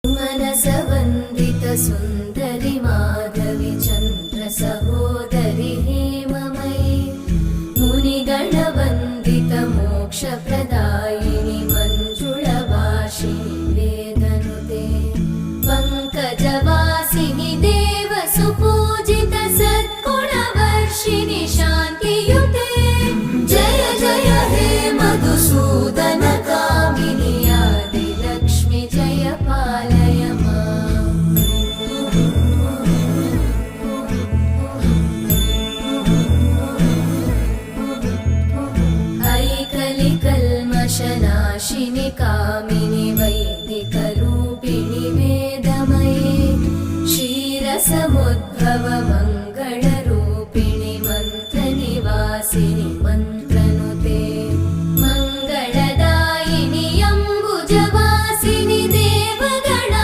मनसवन्दित सुन्दरि माधवि चन्द्र सहोदरि हेममयि मुनिगणवन्दित मोक्षप्रदायिनि मञ्जुळभाषिणि वेदनुते पङ्कजवासिनि देवसुपूजित सद्गुणवर्षिणि शान्तियुते जय जय हे मधुसूदन कामिनि आदिलक्ष्मि जय पालय माम्। ऐकलिकल्मषनाशिनि कामिनि वैदिकरूपिणि वेदमये क्षीरसमुद्र